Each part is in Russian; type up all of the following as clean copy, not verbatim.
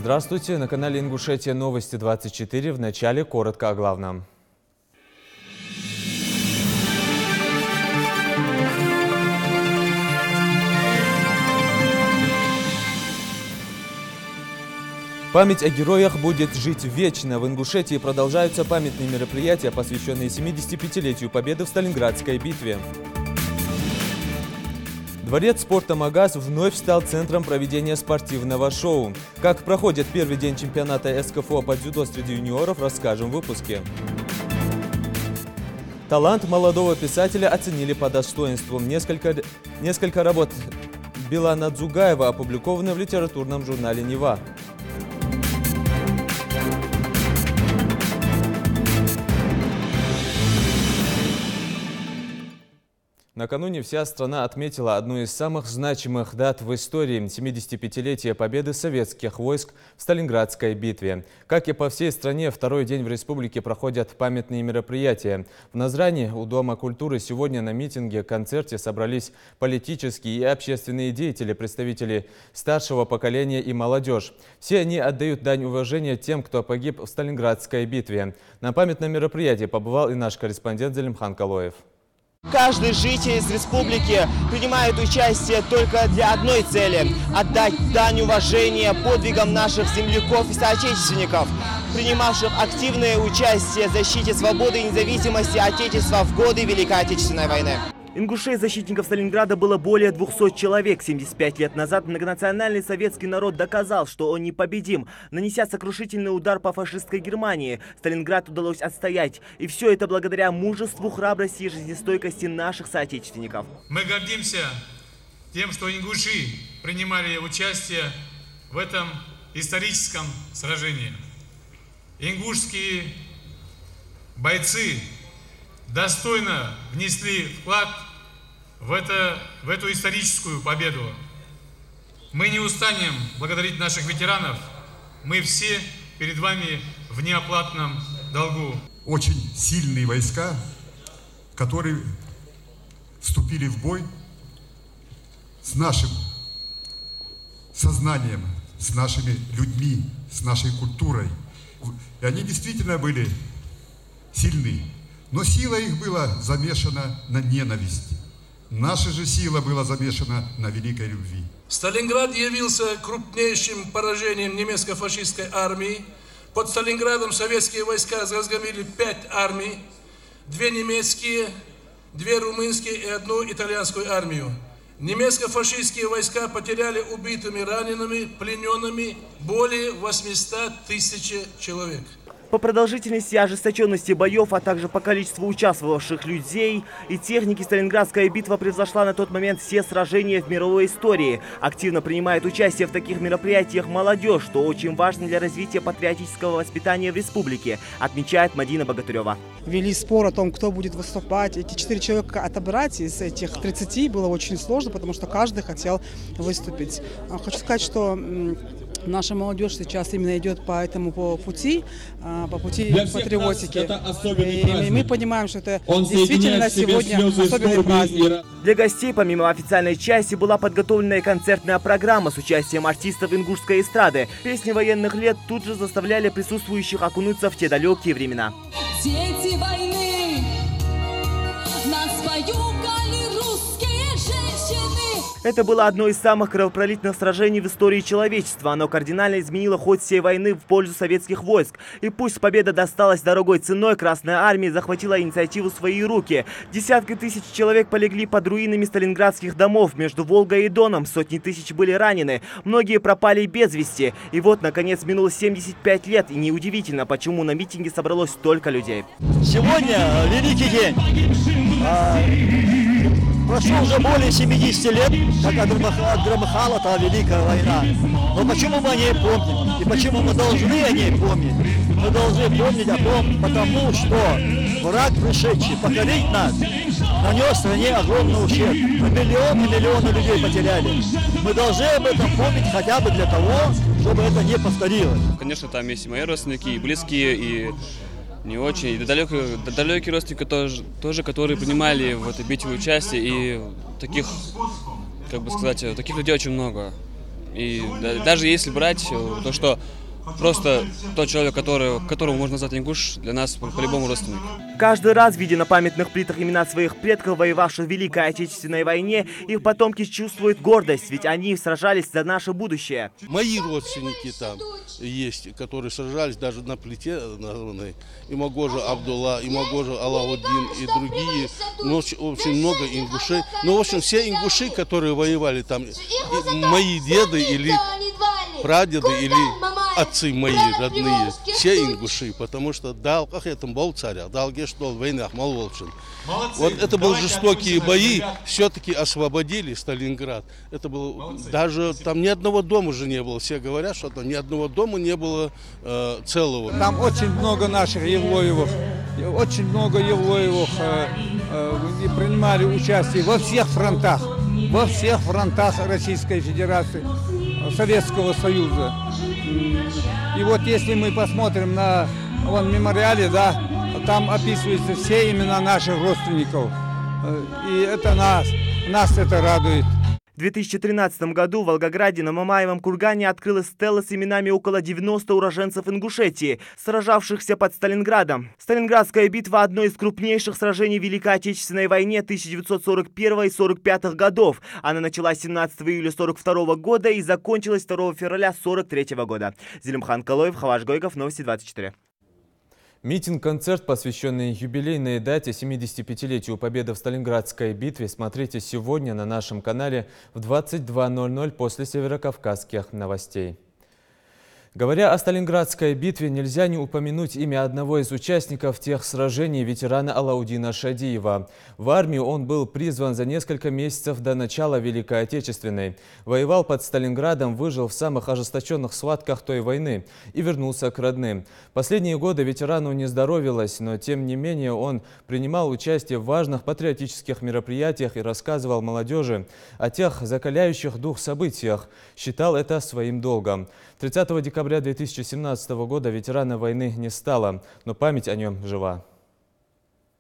Здравствуйте, на канале Ингушетия новости 24. В начале коротко о главном. Память о героях будет жить вечно. В Ингушетии продолжаются памятные мероприятия, посвященные 75-летию победы в Сталинградской битве. Дворец спорта «Магаз» вновь стал центром проведения спортивного шоу. Как проходит первый день чемпионата СКФО по дзюдо среди юниоров, расскажем в выпуске. Талант молодого писателя оценили по достоинству. Несколько работ Билана Дзугаева опубликованы в литературном журнале «Нева». Накануне вся страна отметила одну из самых значимых дат в истории – 75-летие победы советских войск в Сталинградской битве. Как и по всей стране, второй день в республике проходят памятные мероприятия. В Назрани у Дома культуры сегодня на митинге, концерте собрались политические и общественные деятели, представители старшего поколения и молодежь. Все они отдают дань уважения тем, кто погиб в Сталинградской битве. На памятном мероприятии побывал и наш корреспондент Залимхан Калоев. Каждый житель из республики принимает участие только для одной цели – отдать дань уважения подвигам наших земляков и соотечественников, принимавших активное участие в защите свободы и независимости Отечества в годы Великой Отечественной войны. Ингушей защитников Сталинграда было более 200 человек. 75 лет назад многонациональный советский народ доказал, что он непобедим. Нанеся сокрушительный удар по фашистской Германии, Сталинград удалось отстоять. И все это благодаря мужеству, храбрости и жизнестойкости наших соотечественников. Мы гордимся тем, что ингуши принимали участие в этом историческом сражении. Ингушские бойцы достойно внесли вклад в эту историческую победу. Мы не устанем благодарить наших ветеранов. Мы все перед вами в неоплатном долгу. Очень сильные войска, которые вступили в бой с нашим сознанием, с нашими людьми, с нашей культурой. И они действительно были сильны. Но сила их была замешана на ненависти. Наша же сила была замешана на великой любви. Сталинград явился крупнейшим поражением немецко-фашистской армии. Под Сталинградом советские войска разгромили 5 армий, 2 немецкие, 2 румынские и 1 итальянскую армию. Немецко-фашистские войска потеряли убитыми, ранеными, плененными более 800 тысяч человек. По продолжительности и ожесточенности боев, а также по количеству участвовавших людей и техники, Сталинградская битва превзошла на тот момент все сражения в мировой истории. Активно принимает участие в таких мероприятиях молодежь, что очень важно для развития патриотического воспитания в республике, отмечает Мадина Богатырева. Вели спор о том, кто будет выступать. Эти 4 человека отобрать из этих 30 было очень сложно, потому что каждый хотел выступить. Хочу сказать, что наша молодежь сейчас именно идет по этому пути патриотики. И мы понимаем, что это действительно сегодня особенный праздник. Для гостей, помимо официальной части, была подготовлена и концертная программа с участием артистов ингушской эстрады. Песни военных лет тут же заставляли присутствующих окунуться в те далекие времена. Дети войны, нас поюгали русские женщины. Это было одно из самых кровопролитных сражений в истории человечества. Оно кардинально изменило ход всей войны в пользу советских войск. И пусть победа досталась дорогой ценой, Красная Армия захватила инициативу в свои руки. Десятки тысяч человек полегли под руинами сталинградских домов между Волгой и Доном. Сотни тысяч были ранены. Многие пропали без вести. И вот, наконец, минуло 75 лет. И неудивительно, почему на митинге собралось столько людей. Сегодня великий день. Прошло уже более 70 лет, как отгромыхала та Великая война. Но почему мы о ней помним? И почему мы должны о ней помнить? Мы должны помнить о том, потому что враг, пришедший покорить нас, нанес стране огромный ущерб. Мы миллионы людей потеряли. Мы должны об этом помнить хотя бы для того, чтобы это не повторилось. Конечно, там есть и мои родственники, и близкие, и не очень. И далекие родственники тоже, которые принимали в этой битве участие. И таких, как бы сказать, таких людей очень много. И даже если брать то, что просто тот человек, которого можно назвать ингуш, для нас по-любому родственник. Каждый раз, видя на памятных плитах имена своих предков, воевавших в Великой Отечественной войне, их потомки чувствуют гордость, ведь они сражались за наше будущее. Мои родственники там есть, которые сражались даже на плите народной. И Магожа Абдулла, и Магожа Аллаудин, и другие. Ну, очень много ингушей. Ну, в общем, все ингуши, которые воевали там, мои деды или прадеды, или отцы мои родные, все ингуши, потому что дал, как это был царя, дал гештол в войнах, Молволчин. Вот это были жестокие бои, все-таки освободили Сталинград. Это было, даже там ни одного дома уже не было. Все говорят, что там ни одного дома не было целого. Там очень много наших Евлоевых, очень много Евлоевых принимали участие во всех фронтах Российской Федерации, Советского Союза. И вот если мы посмотрим на мемориале, да, там описываются все имена наших родственников. И это нас это радует. В 2013 году в Волгограде на Мамаевом кургане открылась стела с именами около 90 уроженцев Ингушетии, сражавшихся под Сталинградом. Сталинградская битва – одно из крупнейших сражений в Великой Отечественной войне 1941 и 1945 годов. Она началась 17 июля 1942 года и закончилась 2 февраля 1943 года. Зелимхан Калоев, Хаваш Гойков, Новости 24. Митинг-концерт, посвященный юбилейной дате 75-летию победы в Сталинградской битве, смотрите сегодня на нашем канале в 22:00 после северокавказских новостей. Говоря о Сталинградской битве, нельзя не упомянуть имя одного из участников тех сражений, ветерана Алаудина Шадиева. В армию он был призван за несколько месяцев до начала Великой Отечественной. Воевал под Сталинградом, выжил в самых ожесточенных схватках той войны и вернулся к родным. Последние годы ветерану не здоровилось, но тем не менее он принимал участие в важных патриотических мероприятиях и рассказывал молодежи о тех закаляющих дух событиях. Считал это своим долгом. 30 декабря 2017 года ветерана войны не стало, но память о нем жива.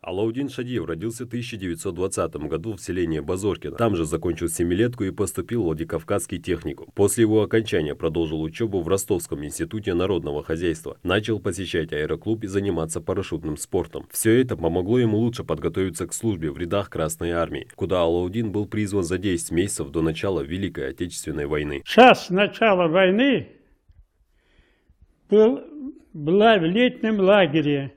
Алаудин Шадиев родился в 1920 году в селении Базоркино. Там же закончил семилетку и поступил в Владикавказский техникум. После его окончания продолжил учебу в Ростовском институте народного хозяйства. Начал посещать аэроклуб и заниматься парашютным спортом. Все это помогло ему лучше подготовиться к службе в рядах Красной армии, куда Алаудин был призван за 10 месяцев до начала Великой Отечественной войны. Час начала войны была в летнем лагере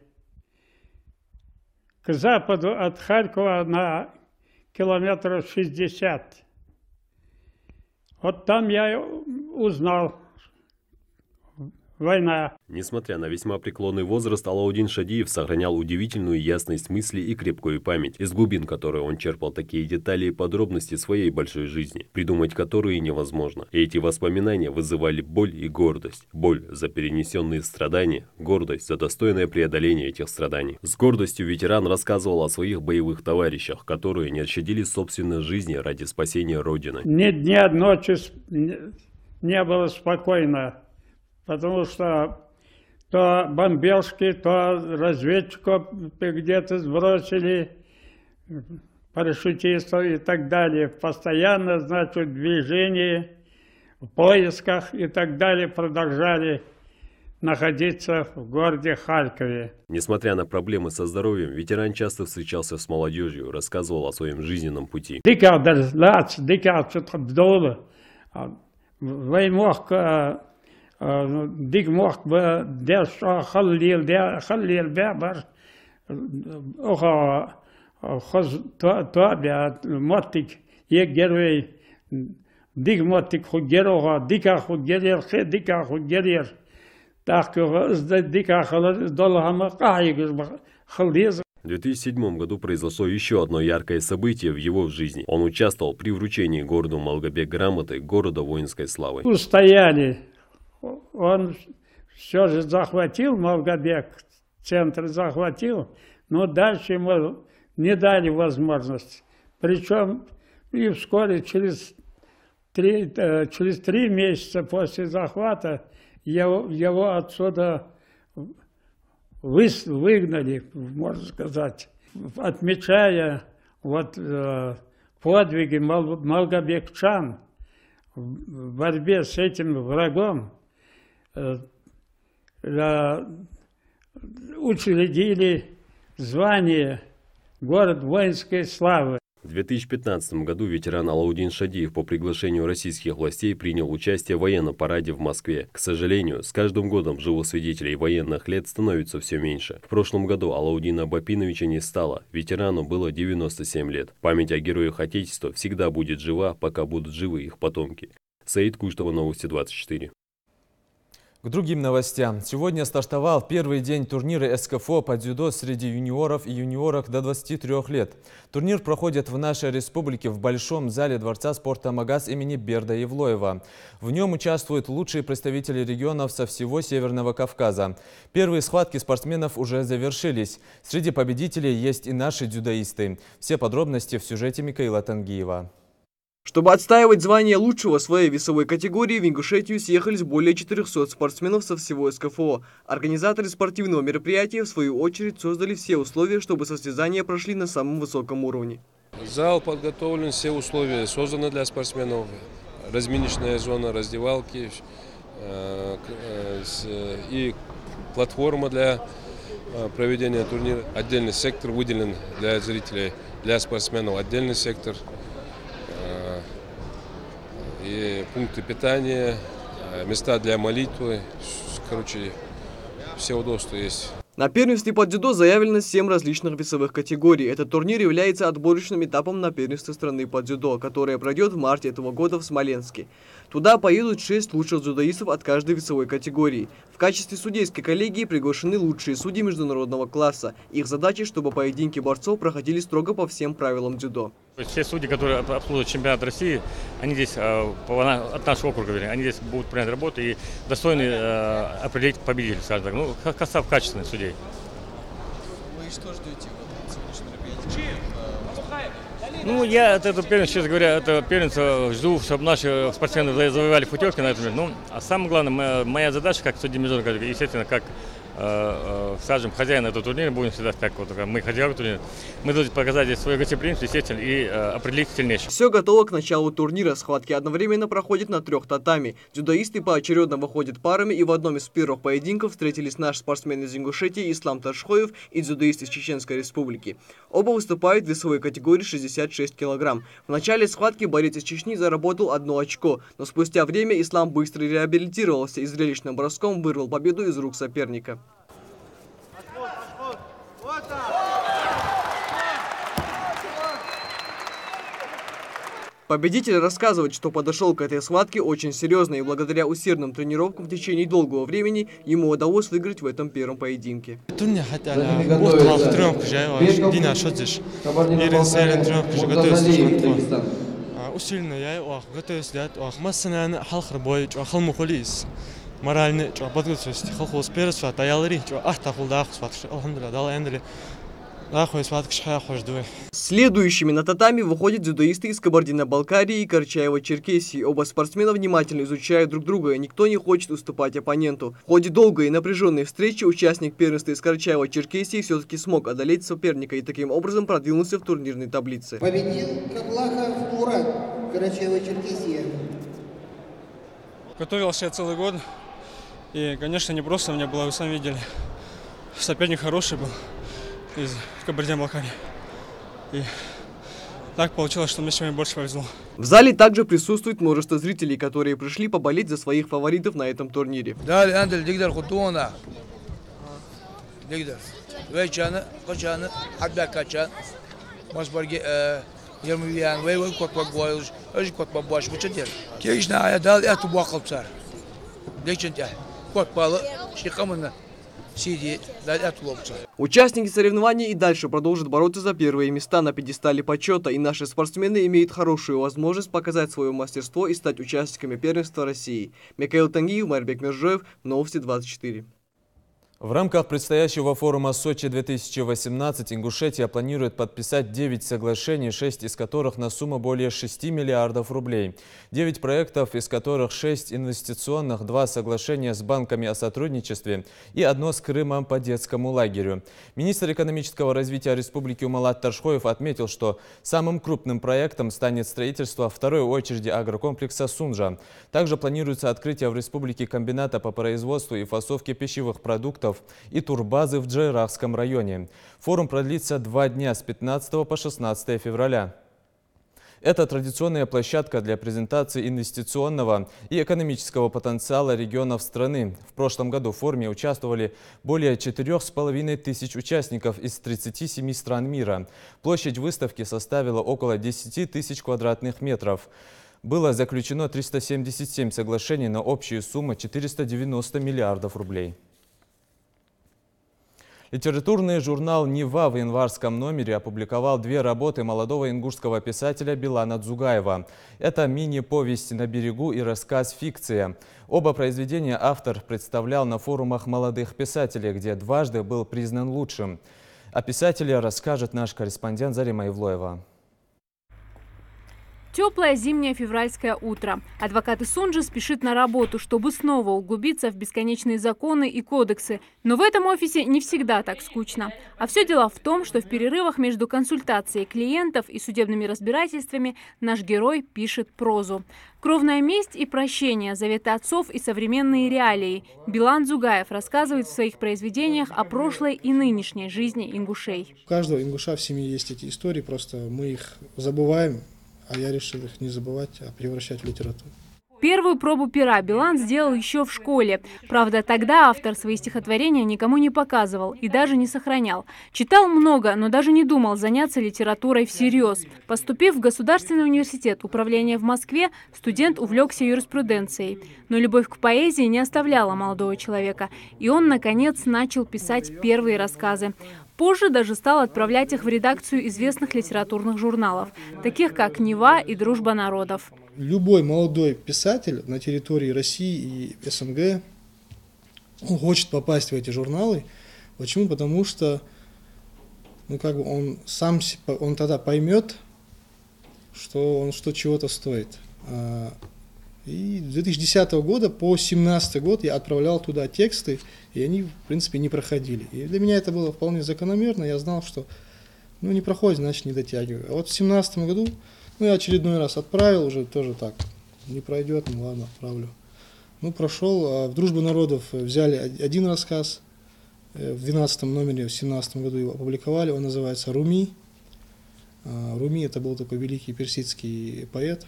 к западу от Харькова на километров 60. Вот там я узнал. Война. Несмотря на весьма преклонный возраст, Алаудин Шадиев сохранял удивительную ясность мысли и крепкую память, из глубин которой он черпал такие детали и подробности своей большой жизни, придумать которые невозможно. И эти воспоминания вызывали боль и гордость. Боль за перенесенные страдания, гордость за достойное преодоление этих страданий. С гордостью ветеран рассказывал о своих боевых товарищах, которые не щадили собственной жизни ради спасения Родины. Ни дня, ночи не было спокойно. Потому что то бомбежки, то разведчиков где-то сбросили, парашютистов и так далее. Постоянно, значит, движение, в поисках и так далее продолжали находиться в городе Харькове. Несмотря на проблемы со здоровьем, ветеран часто встречался с молодежью, рассказывал о своем жизненном пути. Dik mocht we des Khalil Beber ook toabia motik je gerwe dik motik hugeroga dika hugerir dika hugerir так dika khalir dolhama qaigir khaliz. В 2007 году произошло еще одно яркое событие в его жизни. Он участвовал при вручении городу Малгобек грамоты города воинской славы. Устояли. Он все же захватил Малгобек, центр захватил, но дальше ему не дали возможность. Причем и вскоре, через 3 месяца после захвата, его отсюда выгнали, можно сказать, отмечая вот подвиги малгобекчан. в борьбе с этим врагом учредили звание «Город воинской славы». В 2015 году ветеран Алаудин Шадиев по приглашению российских властей принял участие в военном параде в Москве. К сожалению, с каждым годом живых свидетелей военных лет становится все меньше. В прошлом году Алаудина Бапиновича не стало. Ветерану было 97 лет. Память о героях Отечества всегда будет жива, пока будут живы их потомки. Саид Куштова, Новости 24. К другим новостям. Сегодня стартовал первый день турнира СКФО по дзюдо среди юниоров и юниорок до 23 лет. Турнир проходит в нашей республике в Большом зале Дворца спорта «Магаз» имени Берда Евлоева. В нем участвуют лучшие представители регионов со всего Северного Кавказа. Первые схватки спортсменов уже завершились. Среди победителей есть и наши дзюдоисты. Все подробности в сюжете Микаила Тангиева. Чтобы отстаивать звание лучшего в своей весовой категории, в Ингушетию съехались более 400 спортсменов со всего СКФО. Организаторы спортивного мероприятия, в свою очередь, создали все условия, чтобы состязания прошли на самом высоком уровне. Зал подготовлен, все условия созданы для спортсменов. Разминочная зона, раздевалки и платформа для проведения турнира. Отдельный сектор выделен для зрителей, для спортсменов отдельный сектор. И пункты питания, места для молитвы, короче, все удобства есть. На первенстве по дзюдо заявлено 7 различных весовых категорий. Этот турнир является отборочным этапом на первенство страны по дзюдо, которое пройдет в марте этого года в Смоленске. Туда поедут 6 лучших дзюдоистов от каждой весовой категории. В качестве судейской коллегии приглашены лучшие судьи международного класса. Их задача, чтобы поединки борцов проходили строго по всем правилам дзюдо. Все судьи, которые обслуживают чемпионат России, они здесь от нашего округа, они здесь будут принять работу и достойны определить победителя, скажем так, ну, состав качественных судей. Вы что ждете в сегодняшнем мероприятии? Ну, я это первенство, честно говоря, это первенство жду, чтобы наши спортсмены завоевали путевки на этом. Ну, а самое главное, моя задача, как судьи международного, естественно, как скажем, хозяин этого турнира, будем всегда так вот, мы хозяева турнира, мы должны показать здесь свое гостеприимство, естественно, и определить сильнейших. Все готово к началу турнира. Схватки одновременно проходят на 3 татами. Дзюдоисты поочередно выходят парами, и в одном из первых поединков встретились наш спортсмен из Ингушетии Ислам Ташхоев и дзюдоист из Чеченской Республики. Оба выступают в весовой категории 66 килограмм. В начале схватки борец из Чечни заработал 1 очко, но спустя время Ислам быстро реабилитировался и зрелищным броском вырвал победу из рук соперника. Победитель рассказывает, что подошел к этой схватке очень серьезно, и благодаря усердным тренировкам в течение долгого времени ему удалось выиграть в этом первом поединке. Следующими на татами выходят дзюдоисты из Кабардино-Балкарии и Карачаево-Черкесии. Оба спортсмена внимательно изучают друг друга, и никто не хочет уступать оппоненту. В ходе долгой и напряженной встречи участник первенства из Карачаево-Черкесии все-таки смог одолеть соперника и таким образом продвинулся в турнирной таблице. Победил Каблахов Мурат, Карачаево-Черкесия. Готовился я целый год, и, конечно, не просто, мне было, вы сами видели, соперник хороший был из Кабардино-Балкарии. И так получилось, что мне сегодня больше повезло. В зале также присутствует множество зрителей, которые пришли поболеть за своих фаворитов на этом турнире. Участники соревнований и дальше продолжат бороться за первые места на пьедестале почета, и наши спортсмены имеют хорошую возможность показать свое мастерство и стать участниками первенства России. Микаил Тангиев, Майрбек Мержоев, Новости 24. В рамках предстоящего форума Сочи-2018 Ингушетия планирует подписать 9 соглашений, 6 из которых на сумму более 6 миллиардов рублей. 9 проектов, из которых 6 инвестиционных, 2 соглашения с банками о сотрудничестве и 1 с Крымом по детскому лагерю. Министр экономического развития Республики Умалат Таршхоев отметил, что самым крупным проектом станет строительство второй очереди агрокомплекса «Сунжа». Также планируется открытие в республике комбината по производству и фасовке пищевых продуктов и турбазы в Джайрахском районе. Форум продлится 2 дня с 15 по 16 февраля. Это традиционная площадка для презентации инвестиционного и экономического потенциала регионов страны. В прошлом году в форуме участвовали более 4500 участников из 37 стран мира. Площадь выставки составила около 10 тысяч квадратных метров. Было заключено 377 соглашений на общую сумму 490 миллиардов рублей. Литературный журнал «Нева» в январском номере опубликовал 2 работы молодого ингушского писателя Билана Дзугаева. Это мини-повесть «На берегу» и рассказ «Фикция». Оба произведения автор представлял на форумах молодых писателей, где дважды был признан лучшим. О писателе расскажет наш корреспондент Зарима Ивлоева. Теплое зимнее февральское утро. Адвокат из Сунжи спешит на работу, чтобы снова углубиться в бесконечные законы и кодексы. Но в этом офисе не всегда так скучно. А все дело в том, что в перерывах между консультацией клиентов и судебными разбирательствами наш герой пишет прозу. Кровная месть и прощение, заветы отцов и современные реалии. Билан Дзугаев рассказывает в своих произведениях о прошлой и нынешней жизни ингушей. У каждого ингуша в семье есть эти истории, просто мы их забываем. А я решил их не забывать, а превращать в литературу. Первую пробу пера Билан сделал еще в школе. Правда, тогда автор свои стихотворения никому не показывал и даже не сохранял. Читал много, но даже не думал заняться литературой всерьез. Поступив в Государственный университет управления в Москве, студент увлекся юриспруденцией. Но любовь к поэзии не оставляла молодого человека, и он, наконец, начал писать первые рассказы. Позже даже стал отправлять их в редакцию известных литературных журналов, таких как «Нева» и «Дружба народов». Любой молодой писатель на территории России и СНГ, он хочет попасть в эти журналы. Почему? Потому что он тогда поймет, что он чего-то стоит. И с 2010 года по 2017 год я отправлял туда тексты, и они, в принципе, не проходили. И для меня это было вполне закономерно. Я знал, что не проходит, значит, не дотягиваю. А вот в 2017 году я очередной раз отправил, уже тоже так, не пройдет, ладно, отправлю. Прошел. В «Дружбе народов» взяли один рассказ, в 12 номере, в 2017 году его опубликовали, он называется «Руми». Руми — это был такой великий персидский поэт.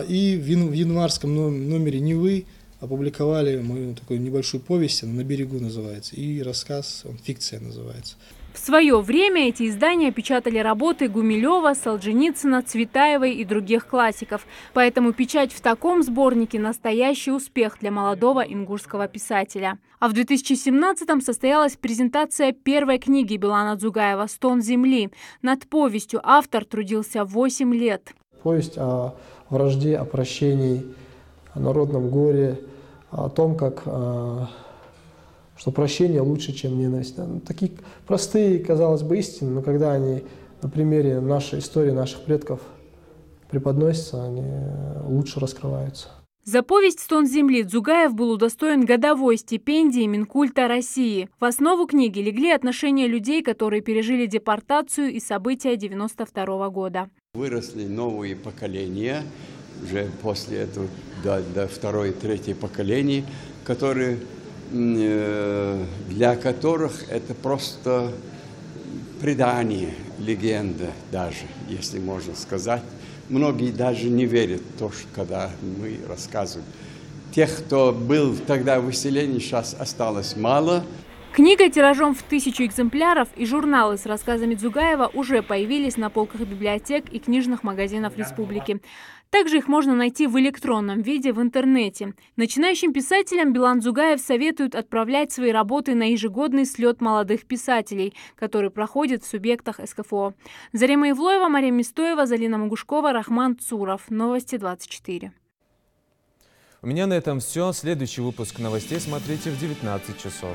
И в январском номере «Невы» опубликовали мою такую небольшую повесть, она «На берегу» называется, и рассказ, «Фикция» называется. В свое время эти издания печатали работы Гумилева, Солженицына, Цветаевой и других классиков. Поэтому печать в таком сборнике – настоящий успех для молодого ингушского писателя. А в 2017-м состоялась презентация первой книги Билана Дзугаева «Стон земли». Над повестью автор трудился 8 лет. Повесть о вражде, о прощении, о народном горе, о том, что прощение лучше, чем ненависть. Такие простые, казалось бы, истины, но когда они на примере нашей истории, наших предков преподносятся, они лучше раскрываются. За повесть «Стон земли» Дзугаев был удостоен годовой стипендии Минкульта России. В основу книги легли отношения людей, которые пережили депортацию и события 1992 года. Выросли новые поколения, уже после этого до второй и третьей поколений, для которых это просто предание, легенда даже, если можно сказать. Многие даже не верят в то, когда мы рассказываем. Тех, кто был тогда в выселении, сейчас осталось мало. Книга тиражом в 1000 экземпляров и журналы с рассказами Дзугаева уже появились на полках библиотек и книжных магазинов республики. Также их можно найти в электронном виде в интернете. Начинающим писателям Билан Дзугаев советует отправлять свои работы на ежегодный слет молодых писателей, который проходит в субъектах СКФО. Зарима Ивлоева, Мария Мистоева, Залина Магушкова, Рахман Цуров. Новости 24. У меня на этом все. Следующий выпуск новостей смотрите в 19 часов.